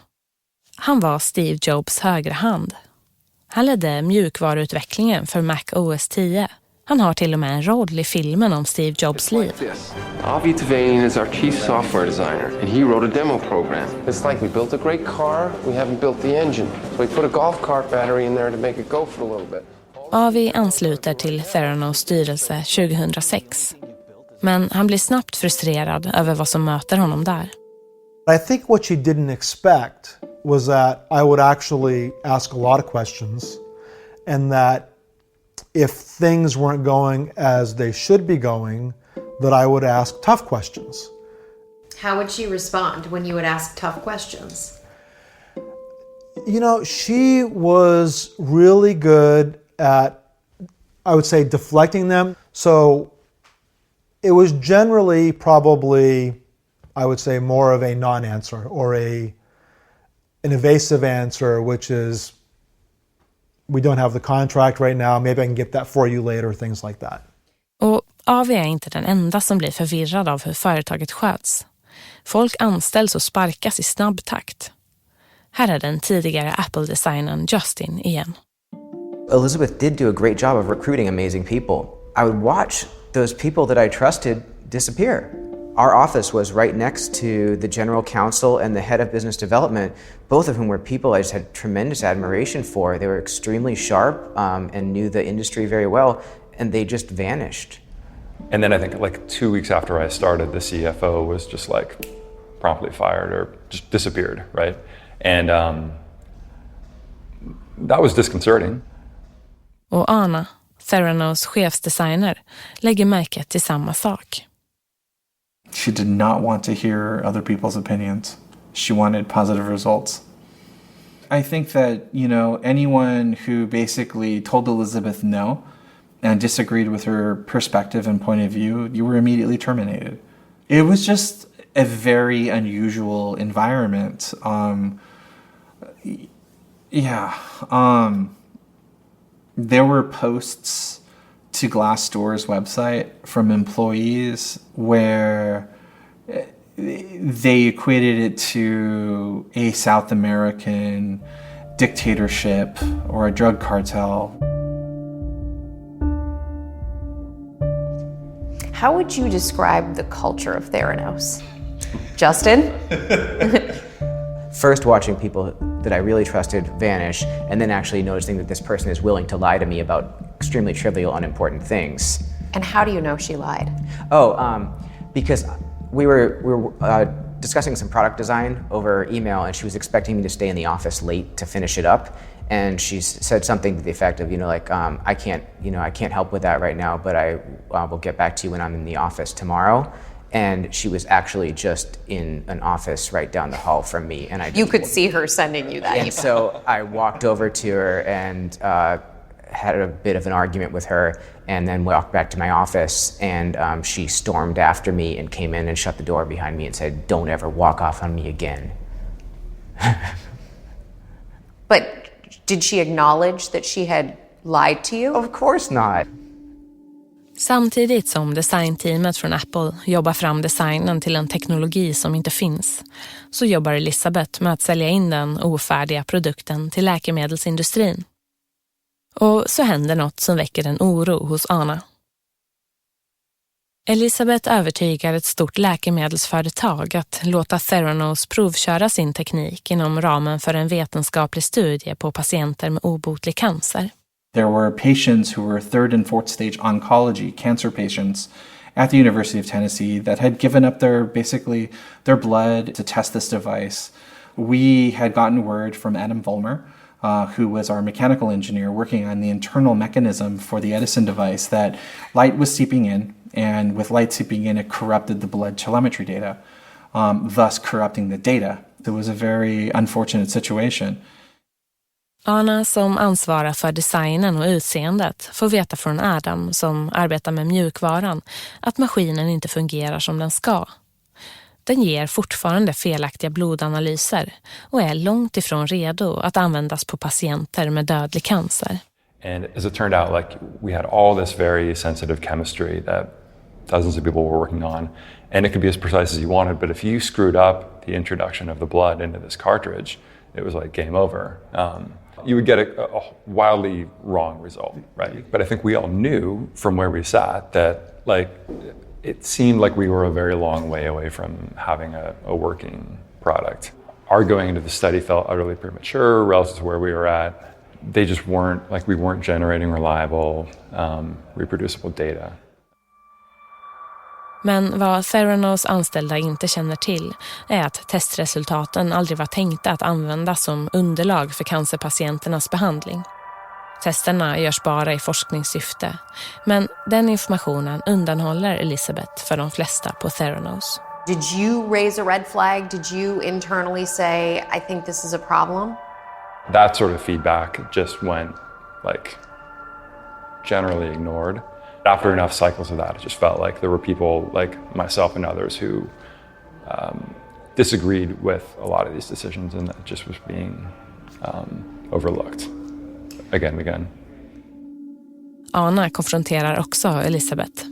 [SPEAKER 10] Han var Steve Jobs högra hand. Han ledde mjukvaruutvecklingen för Mac OS 10. Han har till och med en roll i filmen om Steve Jobs liv.
[SPEAKER 13] Avi Tivanian is our chief software designer, and he wrote a demo program. It's like we built a great car, we haven't built the engine. So we put a golf cart battery in there to make it go for a little bit.
[SPEAKER 10] Avi ansluter till Theranos styrelse 2006. Men han blir snabbt frustrerad över vad som möter honom där.
[SPEAKER 15] I think what she didn't expect was that I would actually ask a lot of questions, and that if things weren't going as they should be going, that I would ask tough questions.
[SPEAKER 2] How would she respond when you would ask tough questions?
[SPEAKER 15] You know, she was really good at, I would say, deflecting them. So it was generally probably, I would say, more of a non-answer or an evasive answer, which is, we don't have the contract right now, maybe I can get that for you later, things like that.
[SPEAKER 10] Och Avi är inte den enda som blir förvirrad av hur företaget sköts. Folk anställs och sparkas i snabb takt. Här är den tidigare Apple-designern Justin igen.
[SPEAKER 9] Elizabeth did do a great job of recruiting amazing people. I would watch those people that I trusted disappear. Our office was right next to the general counsel and the head of business development, both of whom were people I just had tremendous admiration for. They were extremely sharp and knew the industry very well, and they just vanished.
[SPEAKER 11] And then I think like 2 weeks after I started, the CFO was just like promptly fired or just disappeared, right? And that was disconcerting.
[SPEAKER 10] Och Anna, Theranos chefsdesigner, lägger märke till samma sak.
[SPEAKER 27] She did not want to hear other people's opinions. She wanted positive results. I think that, you know, anyone who basically told Elizabeth no and disagreed with her perspective and point of view, you were immediately terminated. It was just a very unusual environment. There were posts to Glassdoor's website from employees where they equated it to a South American dictatorship or a drug cartel.
[SPEAKER 2] How would you describe the culture of Theranos? Justin?
[SPEAKER 9] first watching people that I really trusted vanish, and then actually noticing that this person is willing to lie to me about extremely trivial, unimportant things.
[SPEAKER 2] And how do you know she lied?
[SPEAKER 9] Because we were discussing some product design over email, and she was expecting me to stay in the office late to finish it up. And she said something to the effect of, I can't help with that right now, but I will get back to you when I'm in the office tomorrow. And she was actually just in an office right down the hall from me. And
[SPEAKER 2] you could see her sending you that email.
[SPEAKER 9] So I walked over to her and had a bit of an argument with her, and then walked back to my office, and she stormed after me and came in and shut the door behind me and said, "Don't ever walk off on me again."
[SPEAKER 2] But did she acknowledge that she had lied to you?
[SPEAKER 9] Of course not.
[SPEAKER 10] Samtidigt som designteamet från Apple jobbar fram designen till en teknologi som inte finns, så jobbar Elizabeth med att sälja in den ofärdiga produkten till läkemedelsindustrin. Och så händer något som väcker en oro hos Anna. Elizabeth övertygar ett stort läkemedelsföretag att låta Theranos provköra sin teknik inom ramen för en vetenskaplig studie på patienter med obotlig cancer.
[SPEAKER 27] There were patients who were third and fourth stage oncology cancer patients at the University of Tennessee that had given up their blood to test this device. We had gotten word from Adam Vollmer, who was our mechanical engineer working on the internal mechanism for the Edison device, that light was seeping in, and with light seeping in, it corrupted the blood telemetry data, thus corrupting the data. It was a very unfortunate situation.
[SPEAKER 10] Anna, som ansvarar för designen och utseendet, får veta från Adam, som arbetar med mjukvaran, att maskinen inte fungerar som den ska. Den ger fortfarande felaktiga blodanalyser och är långt ifrån redo att användas på patienter med dödlig cancer.
[SPEAKER 11] And as it turned out, we had all this very sensitive chemistry that dozens of people were working on, and it could be as precise as you wanted, but if you screwed up the introduction of the blood into this cartridge, it was like game over. You would get a wildly wrong result, right? But I think we all knew from where we sat that, it seemed like we were a very long way away from having a working product. Our going into the study felt utterly premature relative to where we were at. They just weren't, we weren't generating reliable, reproducible data.
[SPEAKER 10] Men vad Theranos anställda inte känner till är att testresultaten aldrig var tänkta att användas som underlag för cancerpatienternas behandling. Testerna görs bara i forskningssyfte, men den informationen undanhåller Elizabeth för de flesta på Theranos.
[SPEAKER 2] Did you raise a red flag? Did you internally say, I think this is a problem?
[SPEAKER 11] That sort of feedback just went, generally ignored. After enough cycles of that, it just felt like there were people like myself and others who disagreed with a lot of these decisions, and that just was being overlooked again and again.
[SPEAKER 10] Anna konfronterar också Elizabeth.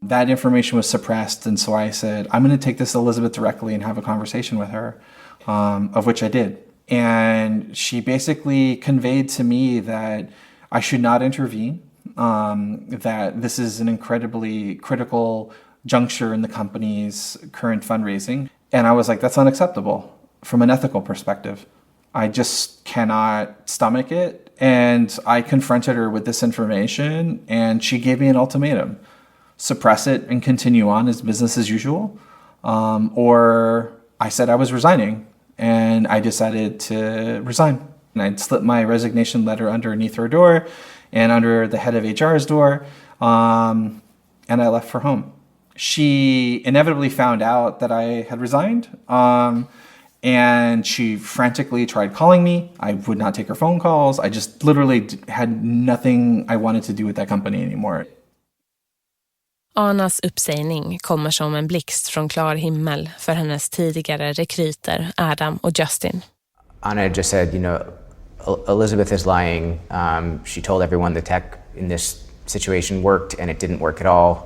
[SPEAKER 27] That information was suppressed, and so I said, I'm going to take this to Elizabeth directly and have a conversation with her, of which I did. And she basically conveyed to me that I should not intervene, that this is an incredibly critical juncture in the company's current fundraising. And I was like, that's unacceptable from an ethical perspective. I just cannot stomach it. And I confronted her with this information, and she gave me an ultimatum. Suppress it and continue on as business as usual. Or I said I was resigning, and I decided to resign. And I'd slipped my resignation letter underneath her door and under the head of HR's door, and I left for home. She inevitably found out that I had resigned, and she frantically tried calling me. I would not take her phone calls. I just literally had nothing I wanted to do with that company anymore.
[SPEAKER 10] Annas uppsägning kommer som en blixt från klar himmel för hennes tidigare rekryter Adam och Justin.
[SPEAKER 9] Anna just said, Elizabeth is lying. She told everyone the tech in this situation worked, and it didn't work at all.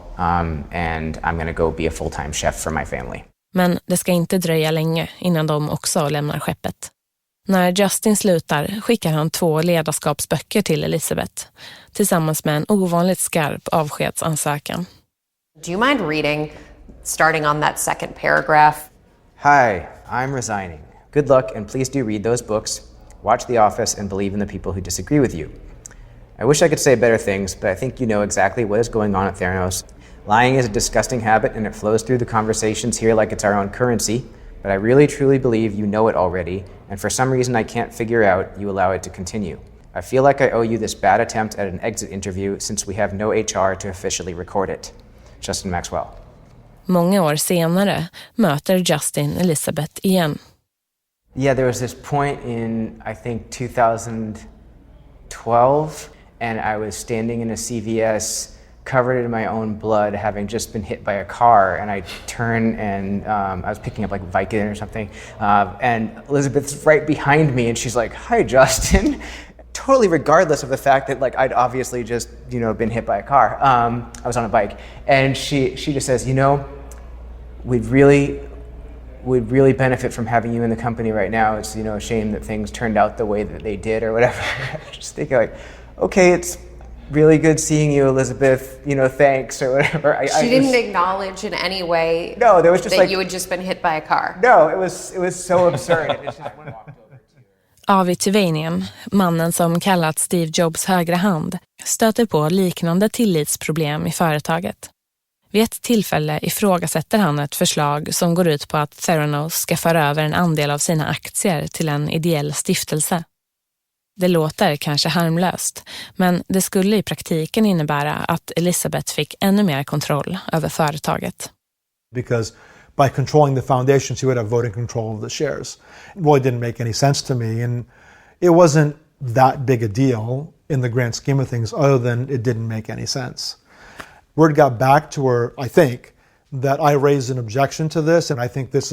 [SPEAKER 9] And I'm going to go be a full-time chef for my family.
[SPEAKER 10] Men det ska inte dröja länge innan de också lämnar skeppet. När Justin slutar skickar han 2 ledarskapsböcker till Elizabeth tillsammans med en ovanligt skarp avskedsansökan.
[SPEAKER 2] Do you mind reading, starting on that second paragraph?
[SPEAKER 9] Hi, I'm resigning. Good luck, and please do read those books, watch The Office, and believe in the people who disagree with you. I wish I could say better things, but I think you know exactly what is going on at Theranos. Lying is a disgusting habit, and it flows through the conversations here like it's our own currency, but I really truly believe you know it already, and for some reason I can't figure out, you allow it to continue. I feel like I owe you this bad attempt at an exit interview since we have no HR to officially record it. Justin Maxwell.
[SPEAKER 10] Många år senare möter Justin Elizabeth igen.
[SPEAKER 9] Yeah, there was this point in, I think, 2012, and I was standing in a CVS covered in my own blood, having just been hit by a car, and I turned and I was picking up like Vicodin or something, and Elizabeth's right behind me, and she's like, "Hi, Justin," totally regardless of the fact that like I'd obviously just been hit by a car. I was on a bike, and she just says, we'd really benefit from having you in the company right now. It's a shame that things turned out the way that they did or whatever. Just thinking like, okay, it's really good seeing you, Elizabeth, thanks or whatever.
[SPEAKER 2] She didn't acknowledge in any way
[SPEAKER 9] no, there was just
[SPEAKER 2] that you had just been hit by a car.
[SPEAKER 9] No, it was so absurd. It was just one walked over.
[SPEAKER 10] Avi Tuvanian, mannen som kallat Steve Jobs högra hand, stöter på liknande tillitsproblem i företaget. Vid ett tillfälle ifrågasätter han ett förslag som går ut på att Theranos ska föra över en andel av sina aktier till en ideell stiftelse. Det låter kanske harmlöst, men det skulle i praktiken innebära att Elizabeth fick ännu mer kontroll över företaget.
[SPEAKER 15] Because by controlling the foundation, she would have voting control of the shares. It really didn't make any sense to me, and it wasn't that big a deal in the grand scheme of things, other than it didn't make any sense. Word got back to her, I think, that I raised an objection to this, and I think this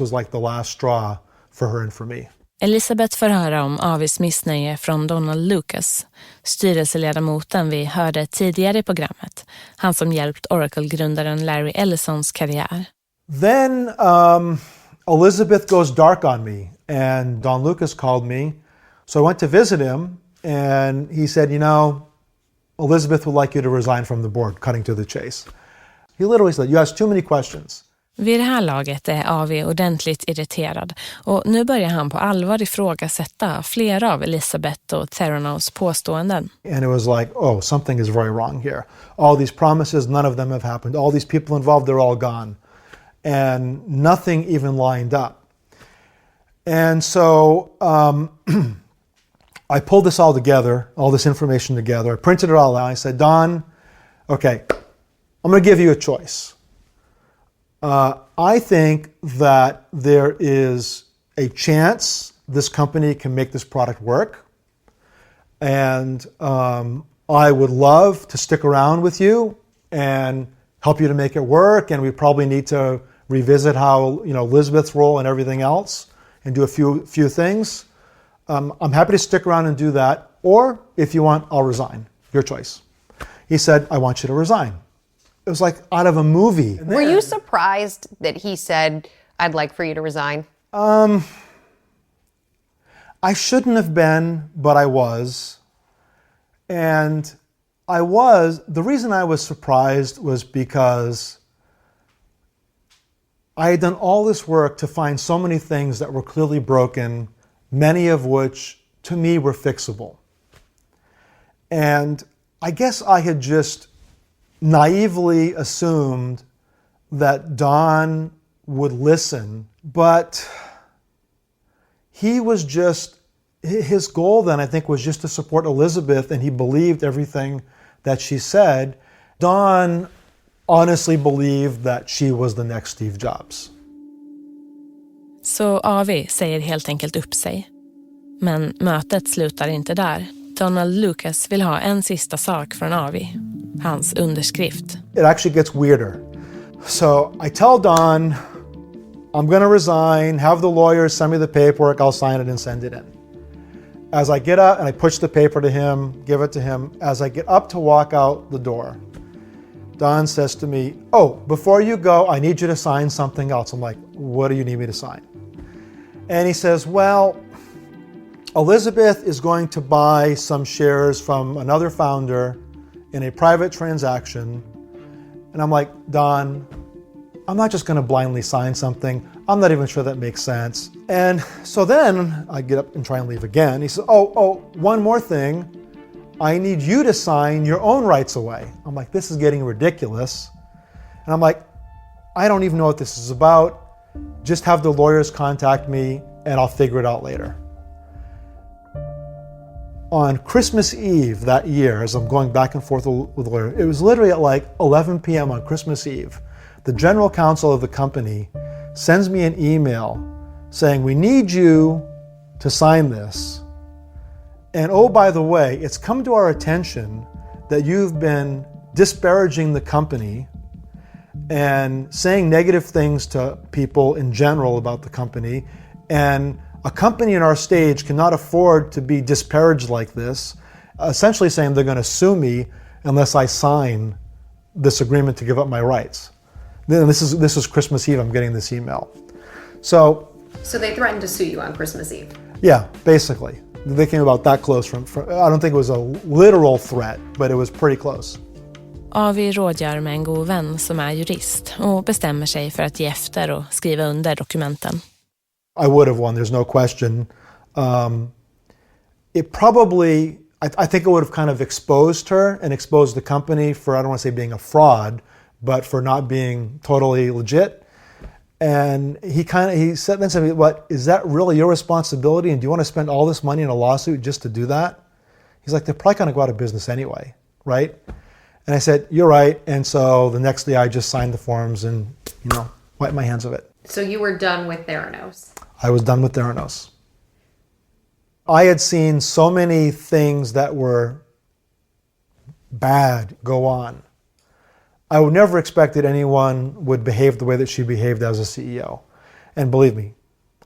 [SPEAKER 15] was like the last straw for her and for me.
[SPEAKER 10] Elizabeth får höra om Avis missnöje från Donald Lucas, styrelseledamoten vi hörde tidigare i programmet, han som hjälpt Oracle-grundaren Larry Ellisons karriär.
[SPEAKER 15] Then Elizabeth goes dark on me, and Don Lucas called me, so I went to visit him, and he said, Elizabeth would like you to resign from the board, cutting to the chase. He literally said, you ask too many questions.
[SPEAKER 10] Vid det här laget är Avi ordentligt irriterad och nu börjar han på allvar ifrågasätta flera av Elizabeth och Theranos påståenden.
[SPEAKER 15] And it was like, oh, something is very wrong here. All these promises, none of them have happened. All these people involved, they're all gone. And nothing even lined up. And so I pulled this all together, all this information together. I printed it all out. I said, Don, okay, I'm going to give you a choice. I think that there is a chance this company can make this product work. And I would love to stick around with you and help you to make it work. And we probably need to revisit how, Elizabeth's role and everything else and do a few things. I'm happy to stick around and do that. Or if you want, I'll resign. Your choice. He said, I want you to resign. It was like out of a movie.
[SPEAKER 2] Were you surprised that he said, I'd like for you to resign?
[SPEAKER 15] I shouldn't have been, but I was. And the reason I was surprised was because I had done all this work to find so many things that were clearly broken, many of which to me were fixable. And I guess I had just naively assumed that Don would listen, but his goal then, I think, was just to support Elizabeth, and he believed everything that she said. Don honestly believed that she was the next Steve Jobs.
[SPEAKER 10] Så Avi säger helt enkelt upp sig. Men mötet slutar inte där. Donald Lucas vill ha en sista sak från Avi. Hans underskrift.
[SPEAKER 15] It actually gets weirder. So I tell Don, I'm going to resign, have the lawyers send me the paperwork, I'll sign it and send it in. As I get up and I push the paper to him, give it to him, as I get up to walk out the door, Don says to me, oh, before you go, I need you to sign something else. I'm like, what do you need me to sign? And he says, well, Elizabeth is going to buy some shares from another founder in a private transaction. And I'm like, Don, I'm not just going to blindly sign something. I'm not even sure that makes sense. And so then I get up and try and leave again. He says, oh, one more thing. I need you to sign your own rights away. I'm like, this is getting ridiculous. And I'm like, I don't even know what this is about. Just have the lawyers contact me and I'll figure it out later. On Christmas Eve that year, as I'm going back and forth with the lawyer, it was literally at like 11 p.m. on Christmas Eve. The general counsel of the company sends me an email saying, we need you to sign this. And oh, by the way, it's come to our attention that you've been disparaging the company and saying negative things to people in general about the company. And a company in our stage cannot afford to be disparaged like this, essentially saying they're going to sue me unless I sign this agreement to give up my rights. Then this is Christmas Eve, I'm getting this email. So
[SPEAKER 2] they threatened to sue you on Christmas Eve?
[SPEAKER 15] Yeah, basically. They came about that close from I don't think it was a literal threat, but it was pretty close.
[SPEAKER 10] Avi rådgör med en god vän som är jurist och bestämmer sig för att ge efter och skriva under dokumenten.
[SPEAKER 15] I would have won, there's no question. It probably, I think it would have kind of exposed her and exposed the company for, I don't want to say being a fraud, but for not being totally legit. And he said then to me, what, is that really your responsibility? And do you want to spend all this money in a lawsuit just to do that? He's like, they're probably going to go out of business anyway, right? And I said, you're right. And so the next day I just signed the forms and, wiped my hands of it.
[SPEAKER 2] So you were done with Theranos?
[SPEAKER 15] I was done with Theranos. I had seen so many things that were bad go on. I would never expected anyone would behave the way that she behaved as a CEO. And believe me,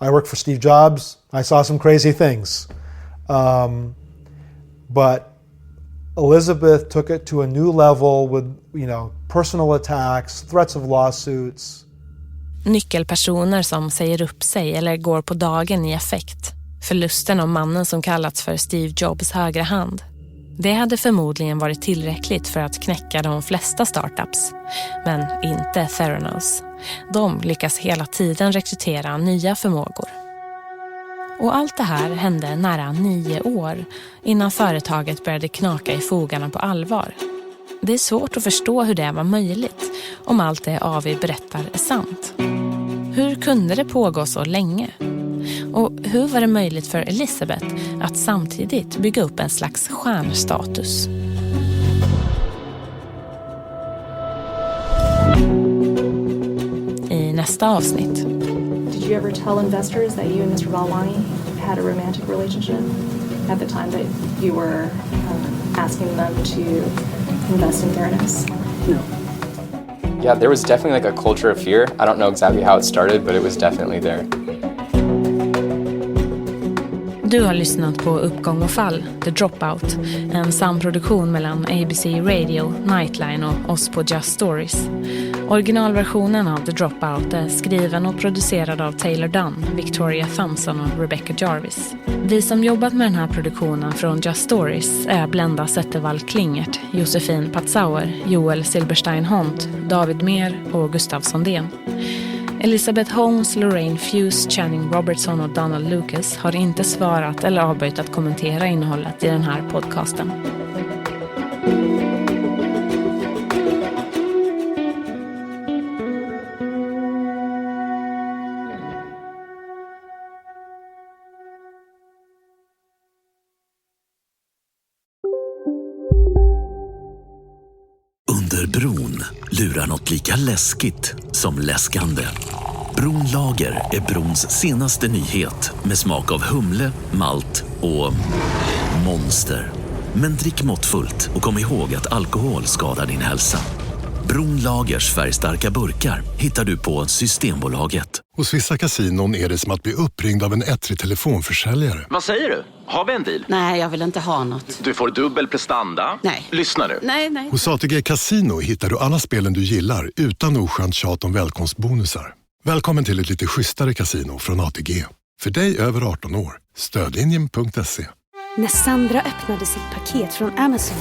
[SPEAKER 15] I worked for Steve Jobs. I saw some crazy things. But Elizabeth took it to a new level with, personal attacks, threats of lawsuits.
[SPEAKER 10] Nyckelpersoner som säger upp sig eller går på dagen i effekt. Förlusten av mannen som kallats för Steve Jobs högra hand. Det hade förmodligen varit tillräckligt för att knäcka de flesta startups. Men inte Theranos. De lyckas hela tiden rekrytera nya förmågor. Och allt det här hände nära 9 år innan företaget började knaka i fogarna på allvar. Det är svårt att förstå hur det var möjligt om allt det Avi berättar är sant. Hur kunde det pågå så länge? Och hur var det möjligt för Elizabeth att samtidigt bygga upp en slags stjärnstatus? I nästa avsnitt.
[SPEAKER 16] Did you ever tell investors that you and Mr. Balwani had a romantic relationship at the time that you were asking them to invest in Theranos?
[SPEAKER 17] No. Yeah, there was definitely like a culture of fear. I don't know exactly how it started, but it was definitely there.
[SPEAKER 10] Du har lyssnat på Uppgång och fall, The Dropout, en samproduktion mellan ABC Radio, Nightline och oss på Just Stories. Originalversionen av The Dropout är skriven och producerad av Taylor Dunn, Victoria Thompson och Rebecca Jarvis. Vi som jobbat med den här produktionen från Just Stories är Blenda Zettervall Klingert, Josefin Patzauer, Joel Silberstein-Hont, David Mer och Gustav Sondén. Elizabeth Holmes, Lorraine Fuse, Channing Robertson och Donald Lucas har inte svarat eller avböjt att kommentera innehållet i den här podcasten.
[SPEAKER 26] Under bron lurar något lika läskigt som läskande. Bronlager är brons senaste nyhet med smak av humle, malt och monster. Men drick måttfullt och kom ihåg att alkohol skadar din hälsa. Bronlagers färgstarka burkar hittar du på Systembolaget.
[SPEAKER 18] Hos vissa kasinon är det som att bli uppringd av en ettrig telefonförsäljare.
[SPEAKER 19] Vad säger du? Har vi en deal?
[SPEAKER 20] Nej, jag vill inte ha något.
[SPEAKER 19] Du får dubbel prestanda.
[SPEAKER 20] Nej.
[SPEAKER 19] Lyssna nu.
[SPEAKER 20] Nej.
[SPEAKER 18] Hos ATG Casino hittar du alla spelen du gillar utan oskönt tjat om välkomstbonusar. Välkommen till ett lite schysstare kasino från ATG. För dig över 18 år. Stödlinjen.se.
[SPEAKER 21] När Sandra öppnade sitt paket från Amazon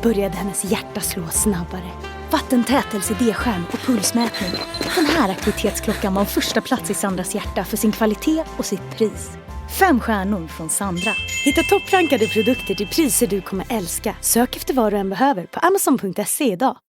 [SPEAKER 21] började hennes hjärta slå snabbare.
[SPEAKER 1] Vattentät LCD-skärm och pulsmätning. Den här aktivitetsklockan var första plats i Sandras hjärta för sin kvalitet och sitt pris. 5 stjärnor från Sandra. Hitta topprankade produkter till priser du kommer älska. Sök efter vad du än behöver på amazon.se idag.